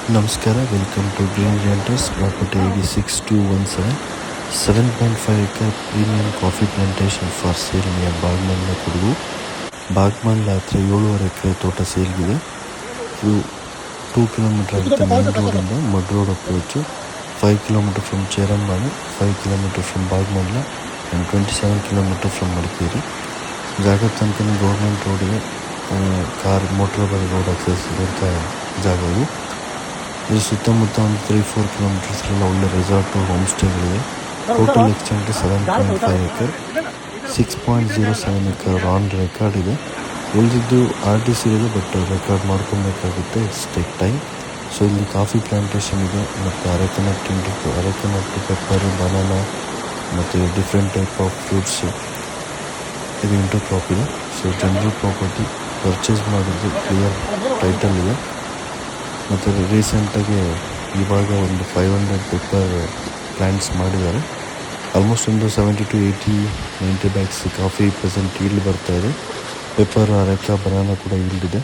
ನಮಸ್ಕಾರ, welcome to green renters property ID 6217, 7.5 acre premium coffee plantation for sale near Bhagamandala Kodagu. Bhagamandala ಹತ್ರ 7.5 ಎಕರೆ ತೋಟ ಸೇಲ್ಗಿದೆ. ಇದು 2 kilometre ಆಗುತ್ತೆ ಮೇನ್ ರೋಡಿಂದ mud road approach. 5 kilometre from Cherambane, 5 kilometre from Bhagamandala and 27 kilometre from Madikeri. ಜಾಗ ತನಕ government ರೋಡಿಗೆ ಕಾರ್ ಮೋಟ್ರಬಲ್ ರೋಡ್ ಆಕ್ಸೆಸ್ ಇರುವಂಥ ಜಾಗ ಇದು. ಇದು ಸುತ್ತಮುತ್ತ ಒಂದು 3-4 ಕಿಲೋಮೀಟರ್ಸ್ಗೆಲ್ಲ ಒಳ್ಳೆ ರೆಸಾರ್ಟು, ಹೋಮ್ ಸ್ಟೇಗಳಿವೆ. Total extent 7.5 acre, 6.07 acre on record ಇದೆ. ಉಳಿದಿದ್ದು RTC ಇದೆ, ಬಟ್ ರೆಕಾರ್ಡ್ ಮಾಡ್ಕೊಬೇಕಾಗುತ್ತೆ. It's take time. ಸೊ ಇಲ್ಲಿ ಕಾಫಿ ಪ್ಲಾಂಟೇಶನ್ ಇದೆ, ಮತ್ತು ಅರೆಕನಟ್ಟು, ಪೆಪ್ಪರು, ಬನಾನಾ ಮತ್ತು ಡಿಫ್ರೆಂಟ್ ಟೈಪ್ ಆಫ್ ಫ್ರೂಟ್ಸು ಇದು ಇಂಟರ್ ಕ್ರಾಪ್ ಇದೆ. ಸೊ ಜನರಲ್ ಪ್ರಾಪರ್ಟಿ ಪರ್ಚೇಸ್ ಮಾಡಿದ್ದು ಕ್ಲಿಯರ್ ಟೈಟಲ್ ಇದೆ. ಮತ್ತು ರೀಸೆಂಟಾಗಿ ಇವಾಗ ಒಂದು 500 ಪೆಪ್ಪರ್ ಪ್ಲ್ಯಾಂಟ್ಸ್ ಮಾಡಿದ್ದಾರೆ. ಆಲ್ಮೋಸ್ಟ್ ಒಂದು 70 to 80-90 bags coffee present yield ಬರ್ತಾಯಿದೆ. ಪೆಪ್ಪರ್, ಅರೆಕ, ಬನಾನಾ ಕೂಡ ಈಲ್ಡ್ ಇದೆ.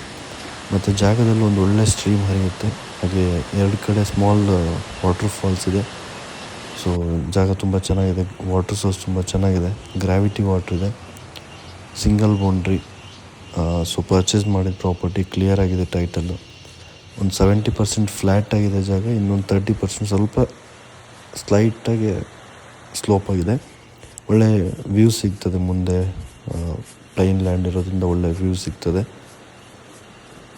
ಮತ್ತು ಜಾಗದಲ್ಲಿ ಒಂದು ಒಳ್ಳೆ ಸ್ಟ್ರೀಮ್ ಹರಿಯುತ್ತೆ. ಹಾಗೆ 2 ಕಡೆ ಸ್ಮಾಲ್ ವಾಟರ್ ಫಾಲ್ಸ್ ಇದೆ. ಸೊ ಜಾಗ ತುಂಬ ಚೆನ್ನಾಗಿದೆ. ವಾಟರ್ ಸೋರ್ಸ್ ತುಂಬ ಚೆನ್ನಾಗಿದೆ. ಗ್ರಾವಿಟಿ ವಾಟ್ರ್ ಇದೆ. Single boundary. ಸೊ ಪರ್ಚೇಸ್ ಮಾಡಿದ ಪ್ರಾಪರ್ಟಿ ಕ್ಲಿಯರ್ ಆಗಿದೆ. ಟೈಟಲ್ಲು ಒಂದು 70% ಫ್ಲ್ಯಾಟ್ ಆಗಿದೆ ಜಾಗ. ಇನ್ನೊಂದು 30% ಸ್ವಲ್ಪ ಸ್ಲೈಟಾಗಿ ಸ್ಲೋಪ್ ಆಗಿದೆ. ಒಳ್ಳೆ ವ್ಯೂ ಸಿಗ್ತದೆ. ಮುಂದೆ ಪ್ಲೈನ್ ಲ್ಯಾಂಡ್ ಇರೋದ್ರಿಂದ ಒಳ್ಳೆ ವ್ಯೂ ಸಿಗ್ತದೆ.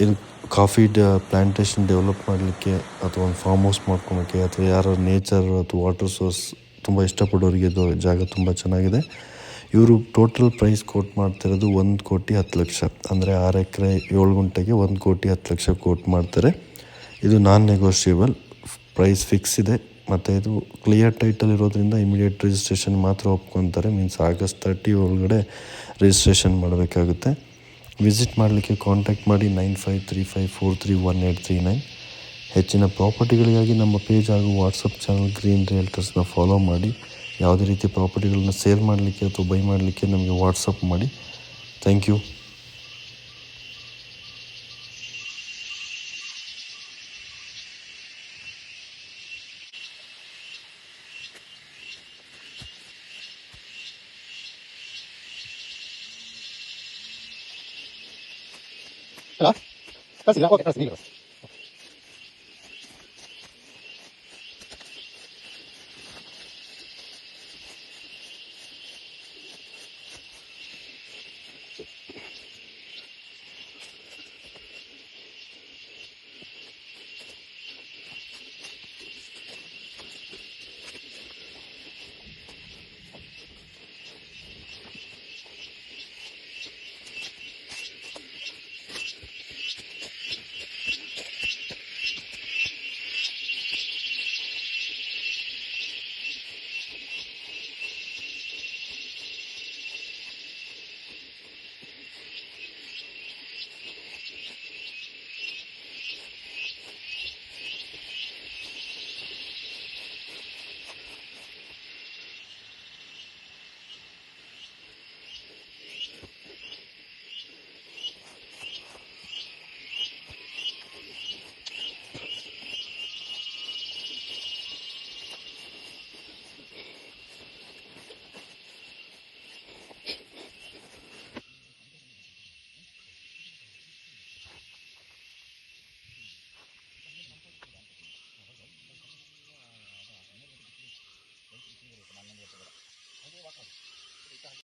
ಇಲ್ಲಿ ಕಾಫಿ ಪ್ಲ್ಯಾಂಟೇಶನ್ ಡೆವಲಪ್ ಮಾಡಲಿಕ್ಕೆ ಅಥವಾ ಒಂದು ಫಾರ್ಮ್ ಹೌಸ್ ಮಾಡ್ಕೊಳಕ್ಕೆ ಅಥವಾ ಯಾರು ನೇಚರ್ ಅಥವಾ ವಾಟರ್ ಸೋರ್ಸ್ ತುಂಬ ಇಷ್ಟಪಡೋರಿಗೆ ಇದು ಜಾಗ ತುಂಬ ಚೆನ್ನಾಗಿದೆ. ಇವರು ಟೋಟಲ್ ಪ್ರೈಸ್ ಕೋಟ್ ಮಾಡ್ತಿರೋದು 1,10,00,000. ಅಂದರೆ 6 ಎಕರೆ 7 ಗುಂಟೆಗೆ 1,10,00,000 ಕೋಟ್ ಮಾಡ್ತಾರೆ. ಇದು ನಾನ್ ನೆಗೋಷಿಯೇಬಲ್, ಪ್ರೈಸ್ ಫಿಕ್ಸ್ ಇದೆ. ಮತ್ತು ಇದು ಕ್ಲಿಯರ್ ಟೈಟಲ್ ಇರೋದ್ರಿಂದ ಇಮಿಡಿಯೇಟ್ ರಿಜಿಸ್ಟ್ರೇಷನ್ ಮಾತ್ರ ಒಪ್ಕೊತಾರೆ. ಮೀನ್ಸ್ August 30 ಒಳಗಡೆ ರಿಜಿಸ್ಟ್ರೇಷನ್ ಮಾಡಬೇಕಾಗುತ್ತೆ. ವಿಸಿಟ್ ಮಾಡಲಿಕ್ಕೆ ಕಾಂಟ್ಯಾಕ್ಟ್ ಮಾಡಿ 9535431839. ಹೆಚ್ಚಿನ ಪ್ರಾಪರ್ಟಿಗಳಿಗಾಗಿ ನಮ್ಮ ಪೇಜ್ ಹಾಗೂ ವಾಟ್ಸಪ್ ಚಾನಲ್ ಗ್ರೀನ್ ರಿಯಲ್ಟರ್ಸ್ನ ಫಾಲೋ ಮಾಡಿ. ಯಾವುದೇ ರೀತಿ ಪ್ರಾಪರ್ಟಿಗಳನ್ನ ಸೇಲ್ ಮಾಡಲಿಕ್ಕೆ ಅಥವಾ ಬೈ ಮಾಡಲಿಕ್ಕೆ ನಮಗೆ ವಾಟ್ಸಪ್ ಮಾಡಿ. Thank you. ¿Verdad? Casi la otra, casi